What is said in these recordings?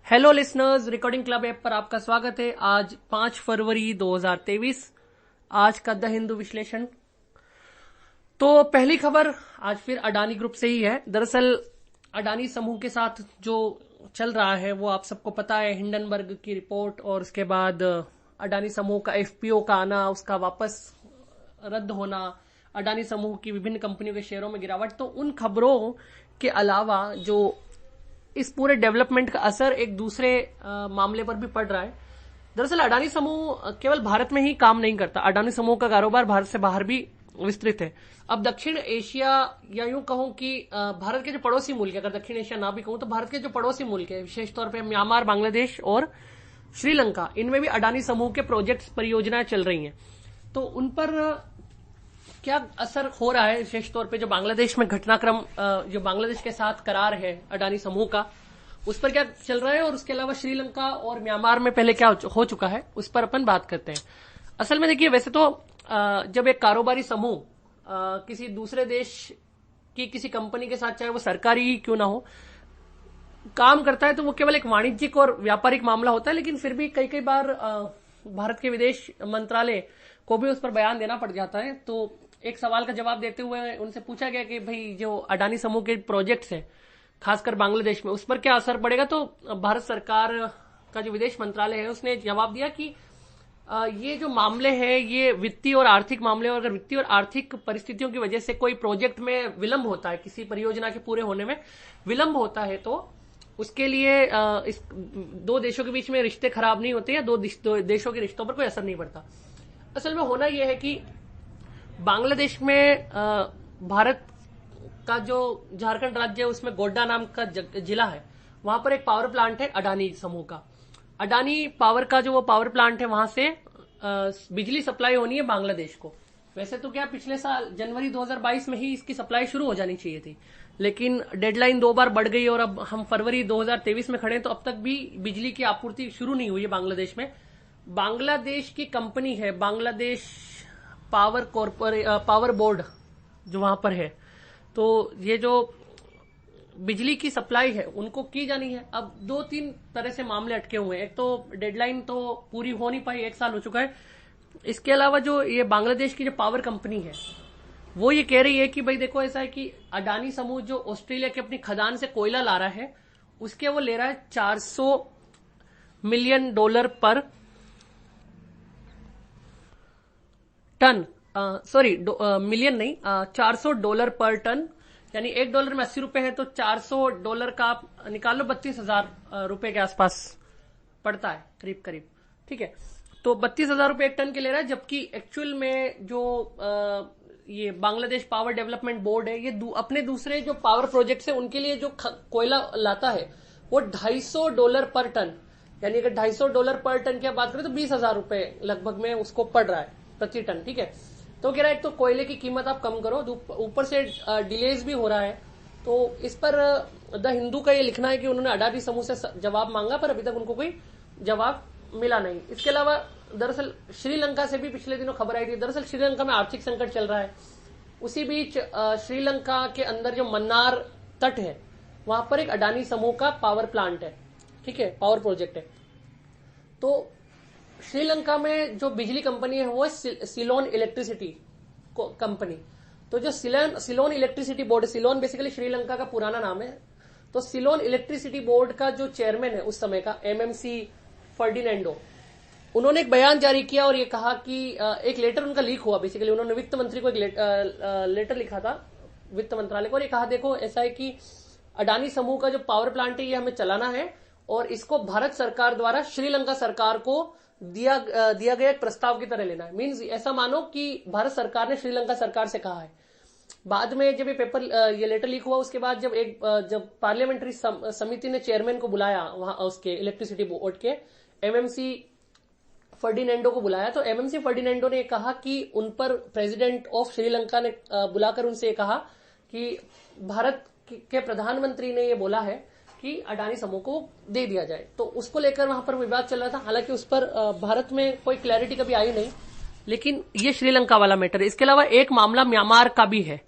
Hello listeners, recording club app पर आपका स्वागत है। आज 5 फरवरी 2023। आज का द हिंदू विश्लेषण। तो पहली खबर आज फिर अडानी ग्रुप से ही है। दरअसल अडानी समूह के साथ जो चल रहा है वो आप सबको पता है, हिंडनबर्ग की रिपोर्ट और उसके बाद अडानी समूह का एफपीओ का आना, उसका वापस रद्द होना, अडानी समूह की विभिन्न कंपनियों के शेयरों में गिरावट। तो उन खबरों के अलावा जो इस पूरे डेवलपमेंट का असर एक दूसरे मामले पर भी पड़ रहा है। दरअसल अडानी समूह केवल भारत में ही काम नहीं करता, अडानी समूह का कारोबार भारत से बाहर भी विस्तृत है। अब दक्षिण एशिया, या यूं कहूं कि भारत के जो पड़ोसी मुल्क है, अगर दक्षिण एशिया ना भी कहूं तो भारत के जो पड़ोसी मुल्क है, विशेष तौर पर म्यांमार, बांग्लादेश और श्रीलंका, इनमें भी अडानी समूह के प्रोजेक्ट्स, परियोजनाएं चल रही हैं। तो उन पर क्या असर हो रहा है, विशेष तौर पे जो बांग्लादेश में घटनाक्रम, जो बांग्लादेश के साथ करार है अडानी समूह का, उस पर क्या चल रहा है, और उसके अलावा श्रीलंका और म्यांमार में पहले क्या हो चुका है, उस पर अपन बात करते हैं। असल में देखिए, वैसे तो जब एक कारोबारी समूह किसी दूसरे देश की किसी कंपनी के साथ, चाहे वो सरकारी ही क्यों ना हो, काम करता है तो वो केवल एक वाणिज्यिक और व्यापारिक मामला होता है। लेकिन फिर भी कई कई बार भारत के विदेश मंत्रालय को भी उस पर बयान देना पड़ जाता है। तो एक सवाल का जवाब देते हुए उनसे पूछा गया कि भाई जो अडानी समूह के प्रोजेक्ट्स हैं, खासकर बांग्लादेश में, उस पर क्या असर पड़ेगा। तो भारत सरकार का जो विदेश मंत्रालय है उसने जवाब दिया कि ये जो मामले हैं ये वित्तीय और आर्थिक मामले, और अगर वित्तीय और आर्थिक परिस्थितियों की वजह से कोई प्रोजेक्ट में विलंब होता है, किसी परियोजना के पूरे होने में विलंब होता है, तो उसके लिए इस दो देशों के बीच में रिश्ते खराब नहीं होते, या दो देशों के रिश्तों पर कोई असर नहीं पड़ता। असल में होना यह है कि बांग्लादेश में भारत का जो झारखंड राज्य है उसमें गोड्डा नाम का जिला है, वहां पर एक पावर प्लांट है अडानी समूह का। अडानी पावर का जो वो पावर प्लांट है, वहां से बिजली सप्लाई होनी है बांग्लादेश को। वैसे तो क्या पिछले साल जनवरी 2022 में ही इसकी सप्लाई शुरू हो जानी चाहिए थी, लेकिन डेडलाइन 2 बार बढ़ गई और अब हम फरवरी 2023 में खड़े हैं, तो अब तक भी बिजली की आपूर्ति शुरू नहीं हुई है बांग्लादेश में। बांग्लादेश की कंपनी है बांग्लादेश पावर बोर्ड, जो वहां पर है। तो ये जो बिजली की सप्लाई है उनको की जानी है। अब 2-3 तरह से मामले अटके हुए हैं। एक तो डेडलाइन तो पूरी हो नहीं पाई, 1 साल हो चुका है। इसके अलावा जो ये बांग्लादेश की जो पावर कंपनी है वो ये कह रही है कि भाई देखो, ऐसा है कि अडानी समूह जो ऑस्ट्रेलिया के अपनी खदान से कोयला ला रहा है, उसके वो ले रहा है $400 मिलियन पर टन, सॉरी मिलियन नहीं, $400 पर टन, यानी $1 में 80 रुपए है, तो $400 का आप निकाल लो, 32,000 रुपए के आसपास पड़ता है करीब करीब। ठीक है, तो 32,000 रुपए एक टन के ले रहा है, जबकि एक्चुअल में जो ये बांग्लादेश पावर डेवलपमेंट बोर्ड है, ये अपने दूसरे जो पावर प्रोजेक्ट्स है उनके लिए जो कोयला लाता है वो $250 पर टन, यानी अगर $250 पर टन की बात करें तो 20,000 रुपए लगभग में उसको पड़ रहा है प्रति टन। ठीक है, तो कह रहा है एक तो कोयले की कीमत आप कम करो, ऊपर से डिलेज भी हो रहा है। तो इस पर द हिंदू का ये लिखना है कि उन्होंने अडानी समूह से जवाब मांगा, पर अभी तक उनको कोई जवाब मिला नहीं। इसके अलावा दरअसल श्रीलंका से भी पिछले दिनों खबर आई थी। दरअसल श्रीलंका में आर्थिक संकट चल रहा है। उसी बीच श्रीलंका के अंदर जो मन्नार तट है, वहां पर एक अडानी समूह का पावर प्लांट है। ठीक है, पावर प्रोजेक्ट है। तो श्रीलंका में जो बिजली कंपनी है वो है सिलोन इलेक्ट्रिसिटी कंपनी। तो जो Ceylon electricity board, Ceylon basically Sri Lanka का पुराना नाम है। तो सिलोन इलेक्ट्रिसिटी बोर्ड का जो चेयरमैन है उस समय का, एमएमसी फर्डिनेंडो, उन्होंने एक बयान जारी किया और ये कहा कि एक लेटर उनका लीक हुआ। बेसिकली उन्होंने वित्त मंत्री को एक लेटर लिखा था, वित्त मंत्रालय को, और ये कहा देखो ऐसा है कि अडानी समूह का जो पावर प्लांट है ये हमें चलाना है, और इसको भारत सरकार द्वारा श्रीलंका सरकार को दिया गया एक प्रस्ताव की तरह लेना है। मींस ऐसा मानो कि भारत सरकार ने श्रीलंका सरकार से कहा है। बाद में जब ये लेटर लीक हुआ, उसके बाद जब पार्लियामेंट्री समिति ने चेयरमैन को बुलाया, वहां उसके इलेक्ट्रिसिटी बोर्ड के, एमएमसी फर्डिनेंडो को बुलाया, तो एमएमसी फर्डिनेंडो ने कहा कि उन पर प्रेसिडेंट ऑफ श्रीलंका ने बुलाकर उनसे कहा कि भारत के प्रधानमंत्री ने ये बोला है कि अडानी समूह को दे दिया जाए। तो उसको लेकर वहां पर विवाद चल रहा था। हालांकि उस पर भारत में कोई क्लैरिटी कभी आई नहीं, लेकिन ये श्रीलंका वाला मैटर है। इसके अलावा एक मामला म्यांमार का भी है।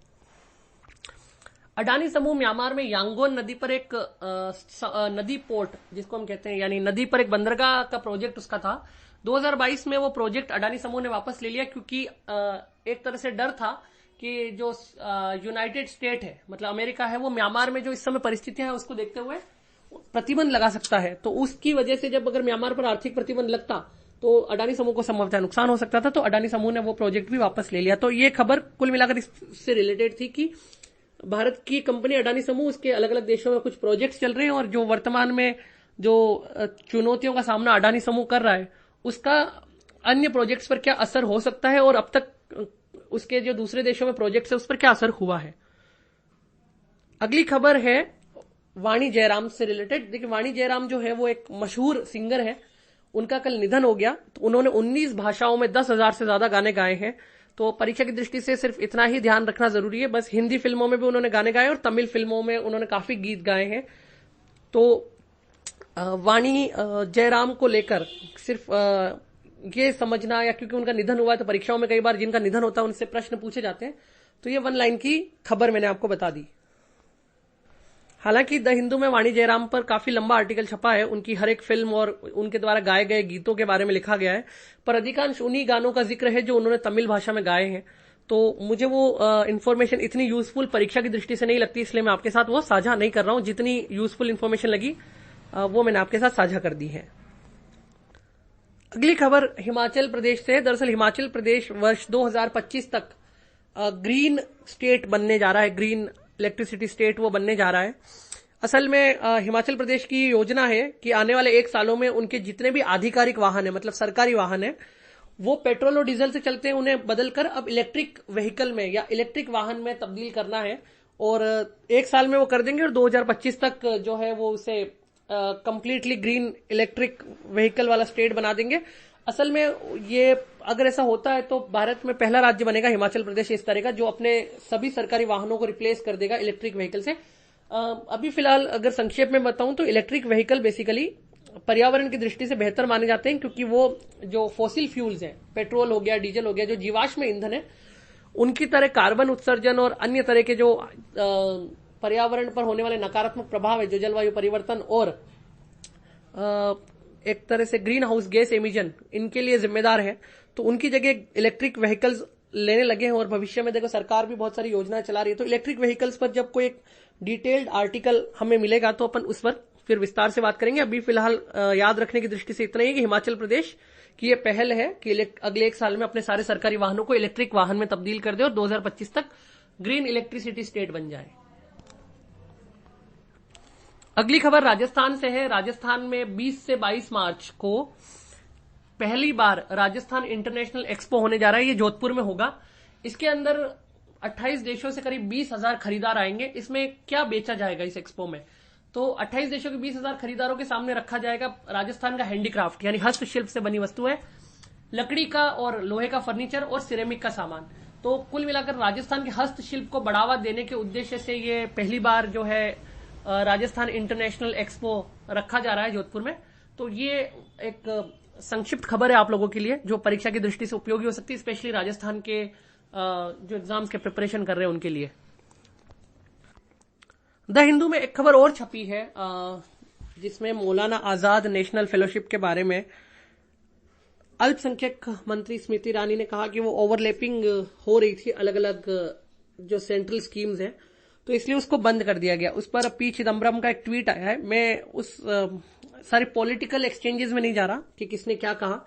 अडानी समूह म्यांमार में यांगोन नदी पर एक नदी पोर्ट जिसको हम कहते हैं, यानी नदी पर एक बंदरगाह का प्रोजेक्ट उसका था। 2022 में वो प्रोजेक्ट अडानी समूह ने वापस ले लिया, क्योंकि एक तरह से डर था कि जो यूनाइटेड स्टेट है, मतलब अमेरिका है, वो म्यांमार में जो इस समय परिस्थितियां है उसको देखते हुए प्रतिबंध लगा सकता है। तो उसकी वजह से जब अगर म्यांमार पर आर्थिक प्रतिबंध लगता तो अडानी समूह को संभवतः नुकसान हो सकता था, तो अडानी समूह ने वो प्रोजेक्ट भी वापस ले लिया। तो ये खबर कुल मिलाकर इससे रिलेटेड थी कि भारत की कंपनी अडानी समूह, उसके अलग अलग देशों में कुछ प्रोजेक्ट्स चल रहे हैं, और जो वर्तमान में जो चुनौतियों का सामना अडानी समूह कर रहा है उसका अन्य प्रोजेक्ट्स पर क्या असर हो सकता है, और अब तक उसके जो दूसरे देशों में प्रोजेक्ट्स है उस पर क्या असर हुआ है। अगली खबर है वाणी जयराम से रिलेटेड। देखिए, वाणी जयराम जो है वो एक मशहूर सिंगर है, उनका कल निधन हो गया। तो उन्होंने 19 भाषाओं में 10,000 से ज्यादा गाने गाए हैं। तो परीक्षा की दृष्टि से सिर्फ इतना ही ध्यान रखना जरूरी है, बस हिंदी फिल्मों में भी उन्होंने गाने गाए और तमिल फिल्मों में उन्होंने काफी गीत गाए हैं। तो वाणी जयराम को लेकर सिर्फ ये समझना, या क्योंकि उनका निधन हुआ है तो परीक्षाओं में कई बार जिनका निधन होता है उनसे प्रश्न पूछे जाते हैं, तो ये 1 लाइन की खबर मैंने आपको बता दी। हालांकि द हिंदू में वाणी जयराम पर काफी लंबा आर्टिकल छपा है, उनकी हर एक फिल्म और उनके द्वारा गाए गए गीतों के बारे में लिखा गया है, पर अधिकांश उन्हीं गानों का जिक्र है जो उन्होंने तमिल भाषा में गाए हैं। तो मुझे वो इन्फॉर्मेशन इतनी यूजफुल परीक्षा की दृष्टि से नहीं लगती, इसलिए मैं आपके साथ वो साझा नहीं कर रहा हूं। जितनी यूजफुल इन्फॉर्मेशन लगी वो मैंने आपके साथ साझा कर दी है। अगली खबर हिमाचल प्रदेश से। दरअसल हिमाचल प्रदेश वर्ष 2025 तक ग्रीन स्टेट बनने जा रहा है, ग्रीन इलेक्ट्रिसिटी स्टेट वो बनने जा रहा है। असल में हिमाचल प्रदेश की योजना है कि आने वाले 1 सालों में उनके जितने भी आधिकारिक वाहन है, मतलब सरकारी वाहन है, वो पेट्रोल और डीजल से चलते हैं, उन्हें बदलकर अब इलेक्ट्रिक व्हीकल में या इलेक्ट्रिक वाहन में तब्दील करना है। और 1 साल में वो कर देंगे और 2025 तक जो है वो उसे कंप्लीटली ग्रीन इलेक्ट्रिक व्हीकल वाला स्टेट बना देंगे। असल में ये अगर ऐसा होता है तो भारत में पहला राज्य बनेगा हिमाचल प्रदेश इस तरह का, जो अपने सभी सरकारी वाहनों को रिप्लेस कर देगा इलेक्ट्रिक व्हीकल से। अभी फिलहाल अगर संक्षेप में बताऊं तो इलेक्ट्रिक व्हीकल बेसिकली पर्यावरण की दृष्टि से बेहतर माने जाते हैं, क्योंकि वो जो फॉसिल फ्यूल्स हैं, पेट्रोल हो गया, डीजल हो गया, जो जीवाश्म ईंधन है, उनकी तरह कार्बन उत्सर्जन और अन्य तरह के जो पर्यावरण पर होने वाले नकारात्मक प्रभाव है, जो जलवायु परिवर्तन और एक तरह से ग्रीन हाउस गैस एमिशन, इनके लिए जिम्मेदार है। तो उनकी जगह इलेक्ट्रिक व्हीकल्स लेने लगे हैं, और भविष्य में देखो सरकार भी बहुत सारी योजनाएं चला रही है। तो इलेक्ट्रिक व्हीकल्स पर जब कोई एक डिटेल्ड आर्टिकल हमें मिलेगा तो अपन उस पर फिर विस्तार से बात करेंगे। अभी फिलहाल याद रखने की दृष्टि से इतना ही कि हिमाचल प्रदेश की यह पहल है कि अगले 1 साल में अपने सारे सरकारी वाहनों को इलेक्ट्रिक वाहन में तब्दील कर दे और 2025 तक ग्रीन इलेक्ट्रिसिटी स्टेट बन जाए। अगली खबर राजस्थान से है। राजस्थान में 20 से 22 मार्च को पहली बार राजस्थान इंटरनेशनल एक्सपो होने जा रहा है। ये जोधपुर में होगा। इसके अंदर 28 देशों से करीब 20,000 खरीदार आएंगे। इसमें क्या बेचा जाएगा इस एक्सपो में? तो 28 देशों के 20,000 खरीदारों के सामने रखा जाएगा राजस्थान का हैंडीक्राफ्ट, यानी हस्तशिल्प से बनी वस्तुएं, लकड़ी का और लोहे का फर्नीचर और सिरेमिक का सामान। तो कुल मिलाकर राजस्थान के हस्तशिल्प को बढ़ावा देने के उद्देश्य से ये पहली बार जो है राजस्थान इंटरनेशनल एक्सपो रखा जा रहा है जोधपुर में। तो ये एक संक्षिप्त खबर है आप लोगों के लिए, जो परीक्षा की दृष्टि से उपयोगी हो सकती है, स्पेशली राजस्थान के जो एग्जाम्स के प्रिपरेशन कर रहे हैं उनके लिए। द हिंदू में एक खबर और छपी है जिसमें मौलाना आजाद नेशनल फेलोशिप के बारे में अल्पसंख्यक मंत्री स्मृति ईरानी ने कहा कि वो ओवरलैपिंग हो रही थी अलग अलग जो सेंट्रल स्कीम्स हैं, तो इसलिए उसको बंद कर दिया गया। उस पर पी चिदम्बरम का एक ट्वीट आया है। मैं उस सारे पॉलिटिकल एक्सचेंजेस में नहीं जा रहा कि किसने क्या कहा,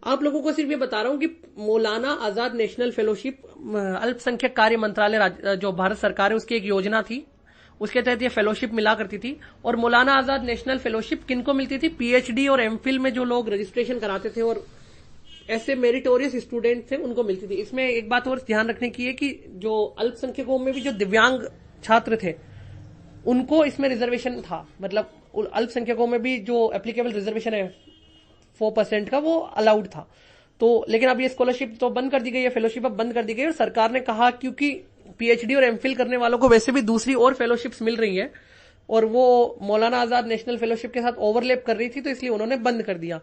आप लोगों को सिर्फ ये बता रहा हूं कि मौलाना आजाद नेशनल फेलोशिप अल्पसंख्यक कार्य मंत्रालय जो भारत सरकार है उसकी एक योजना थी, उसके तहत ये फेलोशिप मिला करती थी। और मौलाना आजाद नेशनल फेलोशिप किनको मिलती थी? पीएचडी और एमफिल में जो लोग रजिस्ट्रेशन कराते थे और ऐसे मेरिटोरियस स्टूडेंट थे उनको मिलती थी। इसमें एक बात और ध्यान रखने की है कि जो अल्पसंख्यकों में भी जो दिव्यांग छात्र थे उनको इसमें रिजर्वेशन था, मतलब अल्पसंख्यकों में भी जो एप्लीकेबल रिजर्वेशन है 4% का वो अलाउड था। तो लेकिन अब ये स्कॉलरशिप तो बंद कर दी गई है, फेलोशिप अब बंद कर दी गई है। और सरकार ने कहा क्योंकि पीएचडी और एमफिल करने वालों को वैसे भी दूसरी और फेलोशिप्स मिल रही है और वो मौलाना आजाद नेशनल फेलोशिप के साथ ओवरलैप कर रही थी, तो इसलिए उन्होंने बंद कर दिया।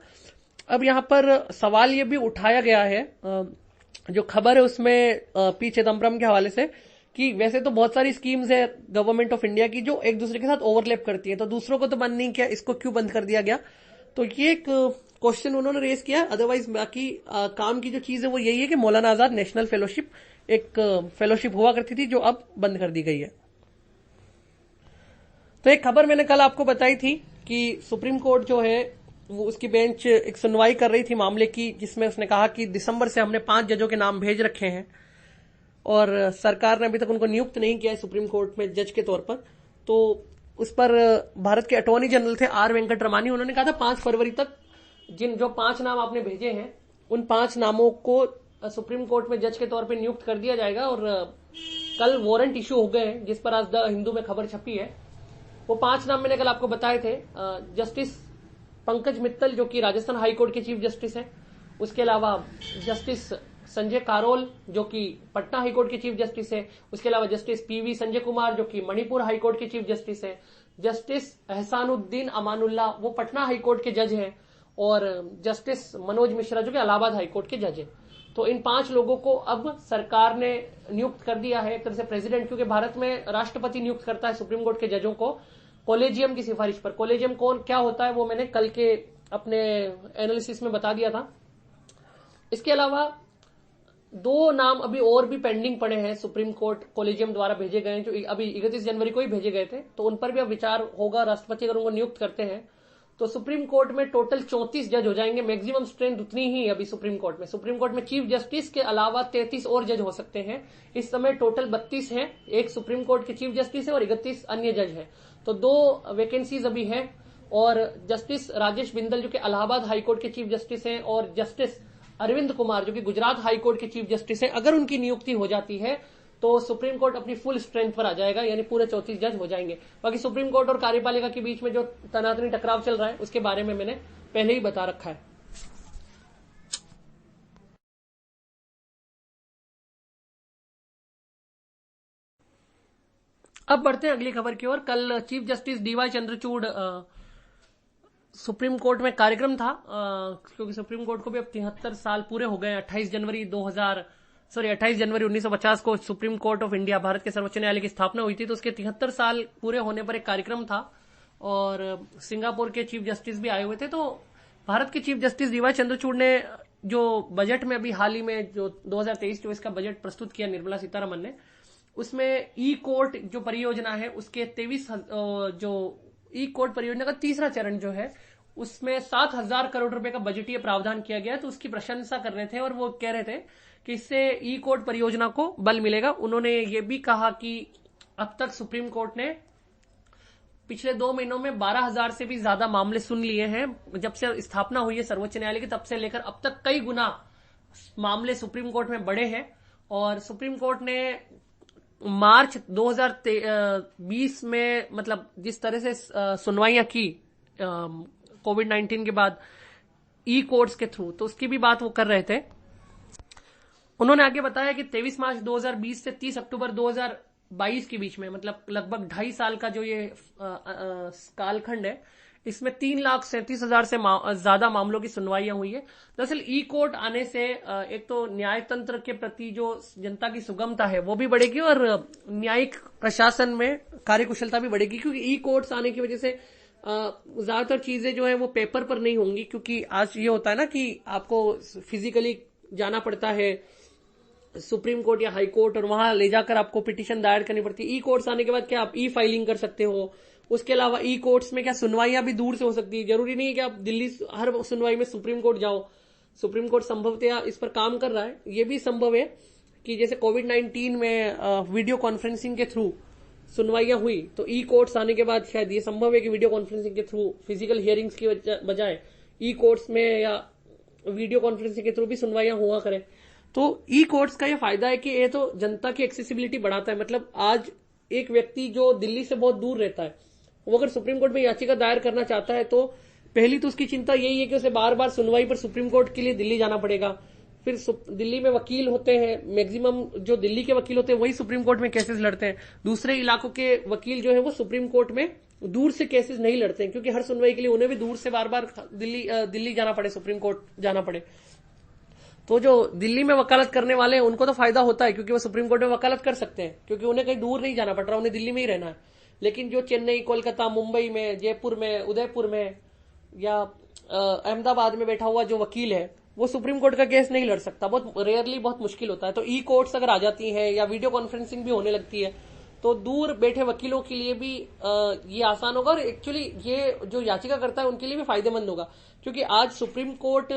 अब यहां पर सवाल ये भी उठाया गया है, जो खबर है उसमें पी चिदम्बरम के हवाले से, कि वैसे तो बहुत सारी स्कीम्स है गवर्नमेंट ऑफ इंडिया की जो एक दूसरे के साथ ओवरलैप करती है, तो दूसरों को तो बंद नहीं किया, इसको क्यों बंद कर दिया गया। तो ये एक क्वेश्चन उन्होंने रेज किया। अदरवाइज बाकी काम की जो चीज है वो यही है कि मौलाना आजाद नेशनल फेलोशिप एक फेलोशिप हुआ करती थी जो अब बंद कर दी गई है। तो एक खबर मैंने कल आपको बताई थी कि सुप्रीम कोर्ट जो है वो उसकी बेंच एक सुनवाई कर रही थी मामले की, जिसमें उसने कहा कि दिसंबर से हमने 5 जजों के नाम भेज रखे हैं और सरकार ने अभी तक उनको नियुक्त नहीं किया है सुप्रीम कोर्ट में जज के तौर पर। तो उस पर भारत के अटॉर्नी जनरल थे आर वेंकट रमानी, उन्होंने कहा था 5 फरवरी तक जो 5 नाम आपने भेजे हैं उन 5 नामों को सुप्रीम कोर्ट में जज के तौर पर नियुक्त कर दिया जाएगा। और कल वारंट इश्यू हो गए हैं जिस पर आज द हिंदू में खबर छपी है। वो 5 नाम मैंने कल आपको बताए थे। जस्टिस पंकज मित्तल जो कि राजस्थान हाई कोर्ट के चीफ जस्टिस हैं, उसके अलावा जस्टिस संजय कारोल जो कि पटना हाई कोर्ट के चीफ जस्टिस है, उसके अलावा जस्टिस पीवी संजय कुमार जो कि मणिपुर हाई कोर्ट के चीफ जस्टिस है, जस्टिस एहसानुद्दीन अमानुल्ला वो पटना हाई कोर्ट के जज हैं, और जस्टिस मनोज मिश्रा जो कि इलाहाबाद हाई कोर्ट के जज हैं। तो इन 5 लोगों को अब सरकार ने नियुक्त कर दिया है एक तरह से प्रेसिडेंट, क्योंकि भारत में राष्ट्रपति नियुक्त करता है सुप्रीम कोर्ट के जजों को कॉलेजियम की सिफारिश पर। कॉलेजियम कौन क्या होता है वो मैंने कल के अपने एनालिसिस में बता दिया था। इसके अलावा 2 नाम अभी और भी पेंडिंग पड़े हैं, सुप्रीम कोर्ट कॉलेजियम द्वारा भेजे गए हैं, जो अभी 31 जनवरी को ही भेजे गए थे। तो उन पर भी अब विचार होगा, राष्ट्रपति अगर उनको नियुक्त करते हैं तो सुप्रीम कोर्ट में टोटल 34 जज हो जाएंगे। मैक्सिमम स्ट्रेंथ उतनी ही अभी सुप्रीम कोर्ट में चीफ जस्टिस के अलावा 33 और जज हो सकते हैं। इस समय टोटल 32 हैं, एक सुप्रीम कोर्ट के चीफ जस्टिस है और 31 अन्य जज हैं। तो 2 वैकेंसीज अभी हैं। और जस्टिस राजेश बिंदल जो कि इलाहाबाद हाई कोर्ट के चीफ जस्टिस हैं, और जस्टिस अरविंद कुमार जो कि गुजरात हाई कोर्ट के चीफ जस्टिस हैं, अगर उनकी नियुक्ति हो जाती है तो सुप्रीम कोर्ट अपनी फुल स्ट्रेंथ पर आ जाएगा, यानी पूरे 34 जज हो जाएंगे। बाकी सुप्रीम कोर्ट और कार्यपालिका के बीच में जो तनातनी टकराव चल रहा है उसके बारे में मैंने पहले ही बता रखा है। अब बढ़ते हैं अगली खबर की ओर। कल chief justice D Y Chandrachud supreme court में कार्यक्रम था, क्योंकि सुप्रीम कोर्ट को भी अब 73 साल पूरे हो गए। 28 जनवरी 1950 को supreme court of India Bharat के सर्वोच्च न्यायालय की स्थापना हुई थी, तो उसके 73 साल पूरे होने पर एक कार्यक्रम था और सिंगापुर के चीफ जस्टिस भी आए हुए थे। तो भारत के चीफ जस्टिस डीवाई चंद्रचूड़ ने जो बजट में अभी हाल ही में जो 2023-24 का बजट प्रस्तुत किया निर्मला सीतारमण ने, उसमें ई कोर्ट जो परियोजना है उसके 23 जो ई कोर्ट परियोजना का तीसरा चरण जो है उसमें 7,000 करोड़ रुपए का बजटीय प्रावधान किया गया। तो उसकी प्रशंसा कर रहे थे और वो कह रहे थे कि इससे ई कोर्ट परियोजना को बल मिलेगा। उन्होंने ये भी कहा कि अब तक सुप्रीम कोर्ट ने पिछले 2 महीनों में 12,000 से भी ज्यादा मामले सुन लिए हैं। जब से स्थापना हुई है सर्वोच्च न्यायालय की तब से लेकर अब तक कई गुना मामले सुप्रीम कोर्ट में बढ़े हैं। और सुप्रीम कोर्ट ने मार्च 2020 में मतलब जिस तरह से सुनवाइयां की कोविड-19 के बाद ई कोर्ट्स के थ्रू, तो उसकी भी बात वो कर रहे थे। उन्होंने आगे बताया कि 23 मार्च 2020 से 30 अक्टूबर 2022 के बीच में, मतलब लगभग 2.5 साल का जो ये कालखंड है, इसमें 3,37,000 से ज्यादा मामलों की सुनवाइयां हुई है। दरअसल ई कोर्ट आने से एक तो न्याय तंत्र के प्रति जो जनता की सुगमता है वो भी बढ़ेगी और न्यायिक प्रशासन में कार्यकुशलता भी बढ़ेगी, क्योंकि ई कोर्ट्स आने की वजह से ज्यादातर चीजें जो है वो पेपर पर नहीं होंगी। क्योंकि आज ये होता है ना कि आपको फिजिकली जाना पड़ता है सुप्रीम कोर्ट या हाई कोर्ट और वहां ले जाकर आपको पिटीशन दायर करनी पड़ती है। ई कोर्ट्स आने के बाद क्या आप ई फाइलिंग कर सकते हो। उसके अलावा ई कोर्ट्स में क्या सुनवाइयां भी दूर से हो सकती है, जरूरी नहीं है कि आप दिल्ली हर सुनवाई में सुप्रीम कोर्ट जाओ। सुप्रीम कोर्ट संभवतया इस पर काम कर रहा है। ये भी संभव है कि जैसे कोविड-19 में वीडियो कॉन्फ्रेंसिंग के थ्रू सुनवाइयां हुई, तो ई कोर्ट्स आने के बाद शायद ये संभव है कि वीडियो कॉन्फ्रेंसिंग के थ्रू फिजिकल हियरिंग्स की बजाय ई कोर्ट्स में या वीडियो कॉन्फ्रेंसिंग के थ्रू भी सुनवाइयां हुआ करें। तो ई कोर्ट्स का ये फायदा है कि ये तो जनता की एक्सेसिबिलिटी बढ़ाता है। मतलब आज एक व्यक्ति जो दिल्ली से बहुत दूर रहता है, वो अगर सुप्रीम कोर्ट में याचिका दायर करना चाहता है तो पहली तो उसकी चिंता यही है कि उसे बार बार सुनवाई पर सुप्रीम कोर्ट के लिए दिल्ली जाना पड़ेगा। फिर दिल्ली में वकील होते हैं, मैक्सिमम जो दिल्ली के वकील होते हैं वही सुप्रीम कोर्ट में केसेस लड़ते हैं। दूसरे इलाकों के वकील जो है वो सुप्रीम कोर्ट में दूर से केसेस नहीं लड़ते हैं, क्योंकि हर सुनवाई के लिए उन्हें भी दूर से बार बार दिल्ली जाना पड़े, सुप्रीम कोर्ट जाना पड़े। तो जो दिल्ली में वकालत करने वाले हैं उनको तो फायदा होता है, क्योंकि वो सुप्रीम कोर्ट में वकालत कर सकते हैं, क्योंकि उन्हें कहीं दूर नहीं जाना पड़ रहा, उन्हें दिल्ली में ही रहना है। लेकिन जो चेन्नई, कोलकाता, मुंबई में, जयपुर में, उदयपुर में या अहमदाबाद में बैठा हुआ जो वकील है वो सुप्रीम कोर्ट का केस नहीं लड़ सकता, बहुत रेयरली, बहुत मुश्किल होता है। तो ई कोर्ट्स अगर आ जाती है या वीडियो कॉन्फ्रेंसिंग भी होने लगती है तो दूर बैठे वकीलों के लिए भी ये आसान होगा, और एक्चुअली ये जो याचिका करता है उनके लिए भी फायदेमंद होगा, क्योंकि आज सुप्रीम कोर्ट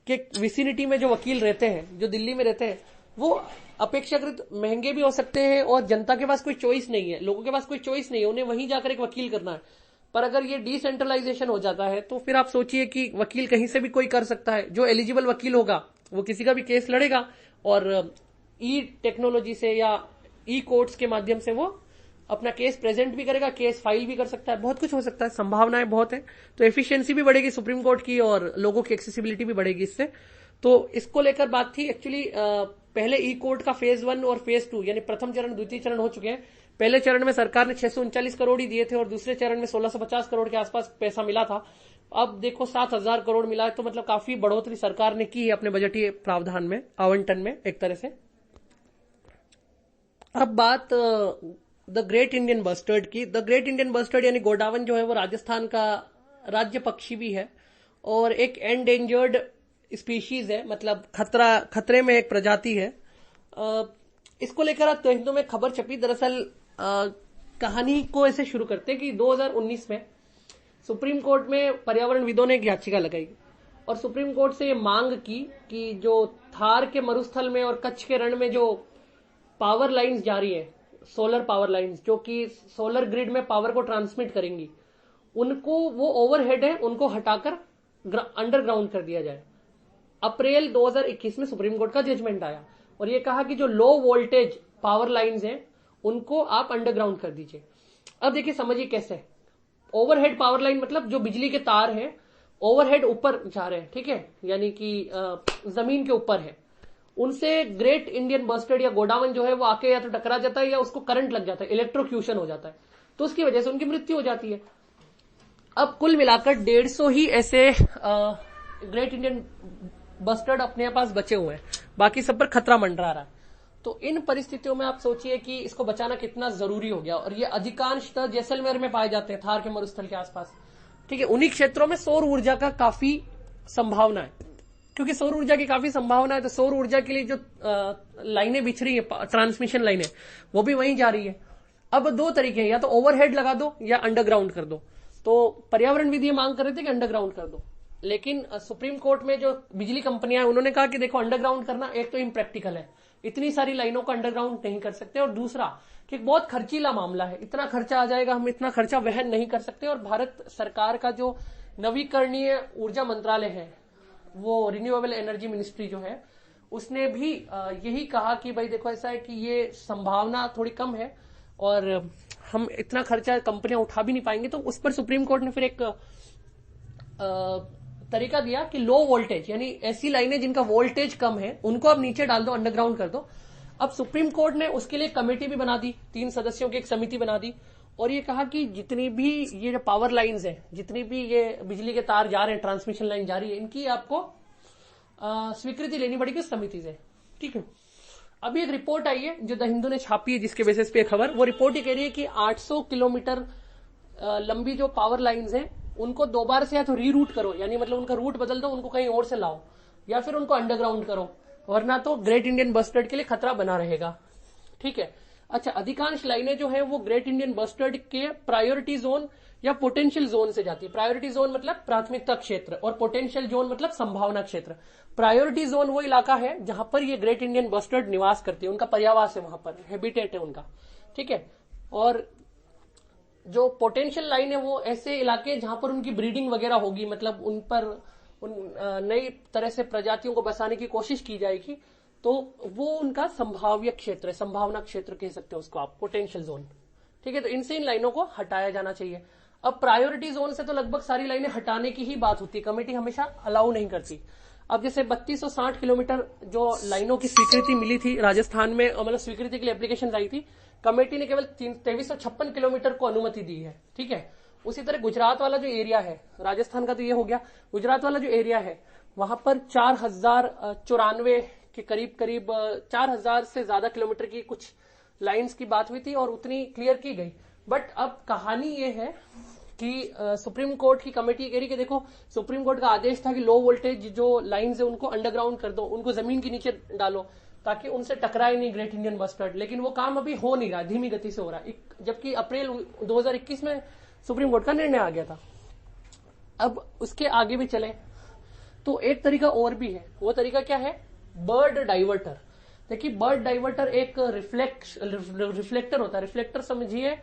के विसिनिटी में जो वकील रहते हैं, जो दिल्ली में रहते हैं, वो अपेक्षाकृत महंगे भी हो सकते हैं और जनता के पास कोई चॉइस नहीं है, लोगों के पास कोई चॉइस नहीं है, उन्हें वहीं जाकर एक वकील करना है। पर अगर ये डिसेंट्रलाइजेशन हो जाता है तो फिर आप सोचिए कि वकील कहीं से भी कोई कर सकता है, जो एलिजिबल वकील होगा वो किसी का भी केस लड़ेगा, और ई टेक्नोलॉजी से या ई कोर्ट्स के माध्यम से वो अपना केस प्रेजेंट भी करेगा, केस फाइल भी कर सकता है, बहुत कुछ हो सकता है, संभावनाएं बहुत है। तो एफिशिएंसी भी बढ़ेगी सुप्रीम कोर्ट की और लोगों की एक्सेसिबिलिटी भी बढ़ेगी इससे। तो इसको लेकर बात थी। एक्चुअली पहले ई कोर्ट का फेज 1 और फेज 2 यानी प्रथम चरण, द्वितीय चरण हो चुके हैं। पहले चरण में सरकार ने 639 करोड़ ही दिए थे और दूसरे चरण में 1650 करोड़ के आसपास पैसा मिला था। अब देखो 7000 करोड़ मिला है, तो मतलब काफी बढ़ोतरी सरकार ने की है अपने बजटीय प्रावधान में, आवंटन में एक तरह से। अब बात द ग्रेट इंडियन बस्टर्ड की। द ग्रेट इंडियन बस्टर्ड यानी गोडावन जो है वो राजस्थान का राज्य पक्षी भी है और एक एंडेंजर्ड स्पीशीज है, मतलब खतरे में एक प्रजाति है। इसको लेकर आज हिंदू में खबर छपी। दरअसल कहानी को ऐसे शुरू करते कि 2019 में सुप्रीम कोर्ट में पर्यावरणविदों ने एक याचिका लगाई और सुप्रीम कोर्ट से ये मांग की कि जो थार के मरुस्थल में और कच्छ के रण में जो पावर लाइंस जा रही है, सोलर पावर लाइंस जो कि सोलर ग्रिड में पावर को ट्रांसमिट करेंगी, उनको, वो ओवरहेड है, उनको हटाकर अंडरग्राउंड कर दिया जाए। अप्रैल 2021 में सुप्रीम कोर्ट का जजमेंट आया और ये कहा कि जो लो वोल्टेज पावर लाइंस हैं उनको आप अंडरग्राउंड कर दीजिए। अब देखिए, समझिए कैसे। ओवरहेड पावर लाइन मतलब जो बिजली के तार हैं ओवरहेड ऊपर जा रहे हैं, ठीक है, यानी कि जमीन के ऊपर है, उनसे ग्रेट इंडियन बस्टर्ड या गोडावन जो है वो आके या तो टकरा जाता है या उसको करंट लग जाता है, इलेक्ट्रोक्यूशन हो जाता है, तो उसकी वजह से उनकी मृत्यु हो जाती है। अब कुल मिलाकर 150 ही ऐसे ग्रेट इंडियन बस्टर्ड अपने पास बचे हुए हैं, बाकी सब पर खतरा मंडरा रहा है। तो इन परिस्थितियों में आप सोचिए कि इसको बचाना कितना जरूरी हो गया। और ये अधिकांशतः जैसलमेर में पाए जाते हैं, थार के मरुस्थल के आसपास, ठीक है। उन्हीं क्षेत्रों में सौर ऊर्जा का काफी संभावना है, क्योंकि सौर ऊर्जा की काफी संभावना है, तो सौर ऊर्जा के लिए जो लाइनें बिछ रही है, ट्रांसमिशन लाइनें, वो भी वहीं जा रही है। अब दो तरीके हैं, या तो ओवरहेड लगा दो या अंडरग्राउंड कर दो। तो पर्यावरणविद ये मांग कर रहे थे कि अंडरग्राउंड कर दो, लेकिन सुप्रीम कोर्ट में जो बिजली कंपनियां हैं उन्होंने कहा कि देखो, अंडरग्राउंड करना एक तो इम्प्रैक्टिकल है, इतनी सारी लाइनों को अंडरग्राउंड नहीं कर सकते, और दूसरा कि बहुत खर्चीला मामला है, इतना खर्चा आ जाएगा, हम इतना खर्चा वहन नहीं कर सकते। और भारत सरकार का जो नवीकरणीय ऊर्जा मंत्रालय है, वो रिन्यूएबल एनर्जी मिनिस्ट्री जो है, उसने भी यही कहा कि भाई देखो, ऐसा है कि ये संभावना थोड़ी कम है और हम इतना खर्चा कंपनियां उठा भी नहीं पाएंगे। तो उस पर सुप्रीम कोर्ट ने फिर एक तरीका दिया कि लो वोल्टेज, यानी ऐसी लाइनें जिनका वोल्टेज कम है उनको अब नीचे डाल दो, अंडरग्राउंड कर दो। अब सुप्रीम कोर्ट ने उसके लिए कमेटी भी बना दी, 3 सदस्यों की एक समिति बना दी, और ये कहा कि जितनी भी ये जो पावर लाइंस है, जितनी भी ये बिजली के तार जा रहे हैं, ट्रांसमिशन लाइन जा रही है, इनकी आपको स्वीकृति लेनी पड़ेगी उस समिति से, ठीक है। अभी एक रिपोर्ट आई है जो द हिंदू ने छापी है, जिसके बेसिस पे खबर, वो रिपोर्ट ये कह रही है कि 800 किलोमीटर लंबी जो पावर लाइंस हैं उनको दोबारा से या तो रीरूट करो, यानी मतलब उनका रूट बदल दो, उनको कहीं और से लाओ, या फिर उनको अंडरग्राउंड करो, वरना तो ग्रेट इंडियन बस्टर्ड के लिए खतरा बना रहेगा, ठीक है। अच्छा, अधिकांश लाइनें जो है वो ग्रेट इंडियन बस्टर्ड के प्रायोरिटी जोन या पोटेंशियल जोन से जाती है। प्रायोरिटी जोन मतलब प्राथमिकता क्षेत्र और पोटेंशियल जोन मतलब संभावना क्षेत्र। प्रायोरिटी जोन वो इलाका है जहां पर ये ग्रेट इंडियन बस्टर्ड निवास करती है, उनका पर्यावास है, वहां पर हैबिटेट है उनका, ठीक है। और जो पोटेंशियल लाइन है वो ऐसे इलाके जहां पर उनकी ब्रीडिंग वगैरह होगी, मतलब उन पर नई तरह से प्रजातियों को बसाने की कोशिश की जाएगी, तो वो उनका संभाव्य क्षेत्र है, संभावना क्षेत्र कह सकते हैं उसको आप, पोटेंशियल जोन, ठीक है। तो इनसे इन लाइनों को हटाया जाना चाहिए। अब प्रायोरिटी जोन से तो लगभग सारी लाइनें हटाने की ही बात होती है, कमेटी हमेशा अलाउ नहीं करती। अब जैसे 3260 किलोमीटर जो लाइनों की स्वीकृति मिली थी राजस्थान में, मतलब स्वीकृति के लिए एप्लीकेशन आई थी, कमेटी ने केवल 2356 किलोमीटर को अनुमति दी है, ठीक है। उसी तरह गुजरात वाला जो एरिया है, राजस्थान का तो ये हो गया, गुजरात वाला जो एरिया है वहां पर 4094 के करीब करीब 4000 से ज्यादा किलोमीटर की कुछ लाइंस की बात हुई थी और उतनी क्लियर की गई। बट अब कहानी ये है कि सुप्रीम कोर्ट की कमेटी कह रही कि देखो, सुप्रीम कोर्ट का आदेश था कि लो वोल्टेज जो लाइंस है उनको अंडरग्राउंड कर दो, उनको जमीन के नीचे डालो ताकि उनसे टकराए नहीं ग्रेट इंडियन बस्टर्ड। लेकिन वो काम अभी हो नहीं रहा, धीमी गति से हो रहा है, जबकि अप्रैल 2021 में सुप्रीम कोर्ट का निर्णय आ गया था। अब उसके आगे भी चले तो एक तरीका और भी है। वो तरीका क्या है? Bird diverter. देखिए, बर्ड डाइवर्टर एक रिफ्लेक्टर होता है। रिफ्लेक्टर समझिए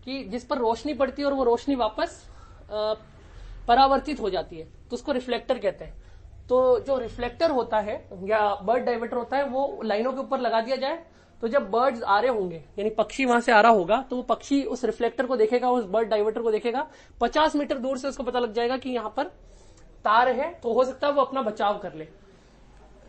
कि जिस पर रोशनी पड़ती है और वो रोशनी वापस परावर्तित हो जाती है, तो उसको रिफ्लेक्टर कहते हैं। तो जो रिफ्लेक्टर होता है या बर्ड डाइवर्टर होता है, वो लाइनों के ऊपर लगा दिया जाए, तो जब बर्ड्स आ रहे होंगे, यानी पक्षी वहां से आ रहा होगा, तो वो पक्षी उस रिफ्लेक्टर को देखेगा, उस बर्ड डाइवर्टर को देखेगा, 50 मीटर दूर से उसको पता लग जाएगा कि यहां पर तार है, तो हो सकता है वो अपना बचाव कर ले।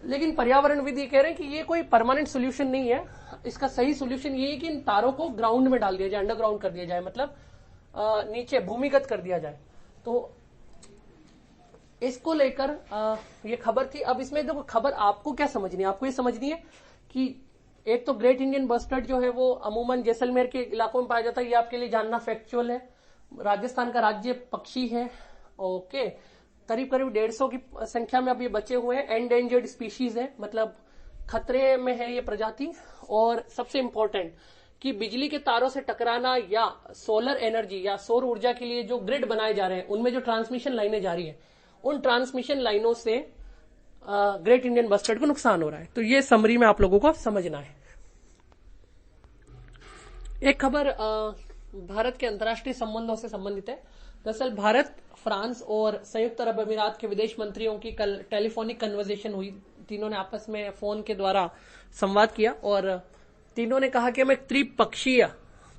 लेकिन पर्यावरणविद ये कह रहे हैं कि ये कोई परमानेंट सोल्यूशन नहीं है। इसका सही सोल्यूशन ये है कि इन तारों को ग्राउंड में डाल दिया जाए, अंडरग्राउंड कर दिया जाए, मतलब नीचे भूमिगत कर दिया जाए। तो इसको लेकर ये खबर थी। अब इसमें देखो, खबर आपको क्या समझनी है? आपको ये समझनी है कि एक तो ग्रेट इंडियन बस्टर्ड जो है वो अमूमन जैसलमेर के इलाकों में पाया जाता है, ये आपके लिए जानना फैक्चुअल है। राजस्थान का राज्य पक्षी है। ओके, करीब करीब 150 की संख्या में अब ये बचे हुए हैं। एंडेंजर्ड स्पीशीज है, मतलब खतरे में है ये प्रजाति। और सबसे इंपॉर्टेंट कि बिजली के तारों से टकराना या सोलर एनर्जी या सौर ऊर्जा के लिए जो ग्रिड बनाए जा रहे हैं, उनमें जो ट्रांसमिशन लाइनें जा रही है, उन ट्रांसमिशन लाइनों से ग्रेट इंडियन बस्टर्ड को नुकसान हो रहा है। तो ये समरी में आप लोगों को समझना है। एक खबर भारत के अंतर्राष्ट्रीय संबंधों से संबंधित है। दरअसल भारत, फ्रांस और संयुक्त अरब अमीरात के विदेश मंत्रियों की कल टेलीफोनिक कन्वर्सेशन हुई। तीनों ने आपस में फोन के द्वारा संवाद किया और तीनों ने कहा कि हम एक त्रिपक्षीय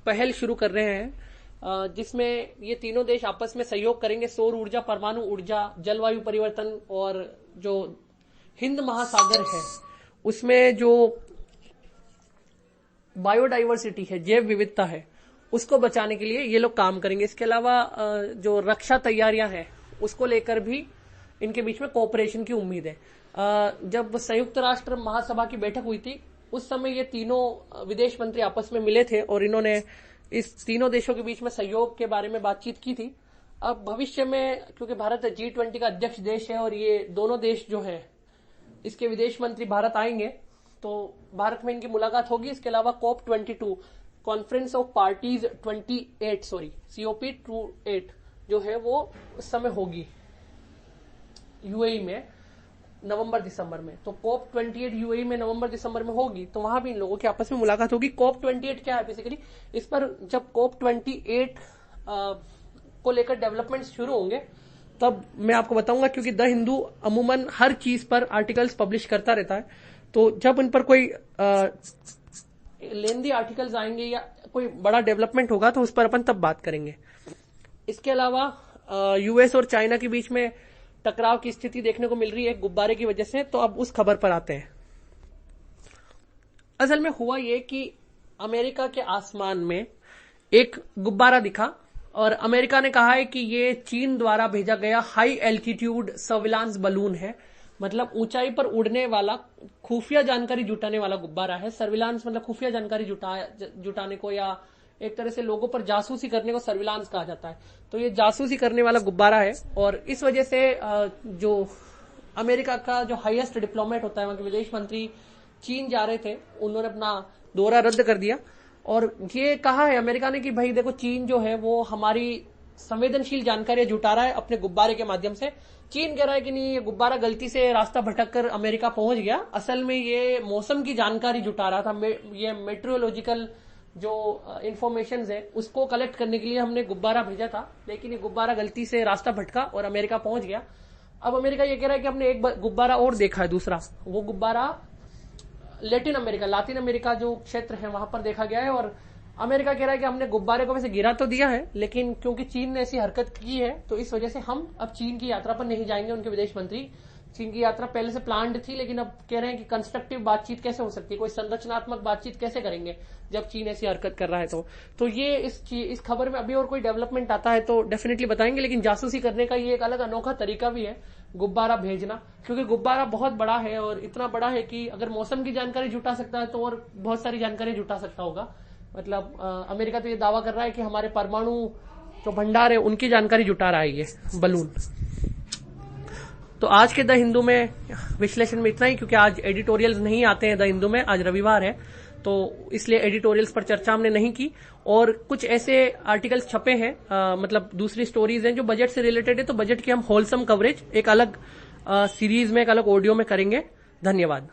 पहल शुरू कर रहे हैं, जिसमें ये तीनों देश आपस में सहयोग करेंगे। सौर ऊर्जा, परमाणु ऊर्जा, जलवायु परिवर्तन और जो हिंद महासागर है उसमें जो बायोडाइवर्सिटी है, जैव विविधता है, उसको बचाने के लिए ये लोग काम करेंगे। इसके अलावा जो रक्षा तैयारियां हैं उसको लेकर भी इनके बीच में कोऑपरेशन की उम्मीद है। जब संयुक्त राष्ट्र महासभा की बैठक हुई थी, उस समय ये तीनों विदेश मंत्री आपस में मिले थे और इन्होंने इस तीनों देशों के बीच में सहयोग के बारे में बातचीत की थी। अब भविष्य में, क्योंकि भारत G20 का अध्यक्ष देश है और ये दोनों देश जो है इसके विदेश मंत्री भारत आएंगे, तो भारत में इनकी मुलाकात होगी। इसके अलावा COP22 conference of parties 28 COP28 जो है वो उस समय होगी यूएई में नवंबर दिसंबर में। तो COP28 यूएई में नवंबर दिसंबर में होगी, तो वहां भी इन लोगों की आपस में मुलाकात होगी। COP28 क्या है बेसिकली? इस पर जब COP28 को लेकर डेवलपमेंट शुरू होंगे तब मैं आपको बताऊंगा, क्योंकि द हिंदू अमूमन हर चीज पर आर्टिकल्स पब्लिश करता रहता है। तो जब इन पर कोई लेंदी आर्टिकल्स आएंगे या कोई बड़ा डेवलपमेंट होगा तो उस पर अपन तब बात करेंगे। इसके अलावा यूएस और चाइना के बीच में टकराव की स्थिति देखने को मिल रही है गुब्बारे की वजह से। तो अब उस खबर पर आते हैं। असल में हुआ ये कि अमेरिका के आसमान में एक गुब्बारा दिखा और अमेरिका ने कहा है कि ये चीन द्वारा भेजा गया हाई एल्टीट्यूड सर्विलांस बलून है, मतलब ऊंचाई पर उड़ने वाला, खुफिया जानकारी जुटाने वाला गुब्बारा है। सर्विलांस मतलब खुफिया जानकारी जुटाने को या एक तरह से लोगों पर जासूसी करने को सर्विलांस कहा जाता है। तो ये जासूसी करने वाला गुब्बारा है और इस वजह से जो अमेरिका का जो हाईएस्ट डिप्लोमेट होता है, वहां के विदेश मंत्री चीन जा रहे थे, उन्होंने अपना दौरा रद्द कर दिया और ये कहा है अमेरिका ने कि भाई देखो, चीन जो है वो हमारी संवेदनशील जानकारी जुटा रहा है अपने गुब्बारे के माध्यम से। चीन कह रहा है कि नहीं, ये गुब्बारा गलती से रास्ता भटक कर अमेरिका पहुंच गया, असल में ये मौसम की जानकारी जुटा रहा था। ये मेट्रोलॉजिकल जो इंफॉर्मेशन है उसको कलेक्ट करने के लिए हमने गुब्बारा भेजा था, लेकिन ये गुब्बारा गलती से रास्ता भटका और अमेरिका पहुंच गया। अब अमेरिका ये कह रहा है कि हमने एक गुब्बारा और देखा है, दूसरा। वो गुब्बारा लैटिन अमेरिका जो क्षेत्र है वहां पर देखा गया है और अमेरिका कह रहा है कि हमने गुब्बारे को वैसे गिरा तो दिया है, लेकिन क्योंकि चीन ने ऐसी हरकत की है तो इस वजह से हम अब चीन की यात्रा पर नहीं जाएंगे। उनके विदेश मंत्री चीन की यात्रा पहले से प्लान्ड थी, लेकिन अब कह रहे हैं कि कंस्ट्रक्टिव बातचीत कैसे हो सकती है, कोई संरचनात्मक बातचीत कैसे करेंगे जब चीन ऐसी हरकत कर रहा है। तो ये इस खबर में अभी और कोई डेवलपमेंट आता है तो डेफिनेटली बताएंगे। लेकिन जासूसी करने का ये एक अलग अनोखा तरीका भी है, गुब्बारा भेजना, क्योंकि गुब्बारा बहुत बड़ा है और इतना बड़ा है कि अगर मौसम की जानकारी जुटा सकता है तो और बहुत सारी जानकारी जुटा सकता होगा। मतलब अमेरिका तो ये दावा कर रहा है कि हमारे परमाणु जो भंडार है उनकी जानकारी जुटा रहा है ये बलून। तो आज के द हिंदू में विश्लेषण में इतना ही, क्योंकि आज एडिटोरियल्स नहीं आते हैं द हिंदू में, आज रविवार है, तो इसलिए एडिटोरियल्स पर चर्चा हमने नहीं की। और कुछ ऐसे आर्टिकल्स छपे हैं, मतलब दूसरी स्टोरीज हैं जो बजट से रिलेटेड है, तो बजट की हम होलसम कवरेज एक अलग सीरीज में, एक अलग ऑडियो में करेंगे। धन्यवाद।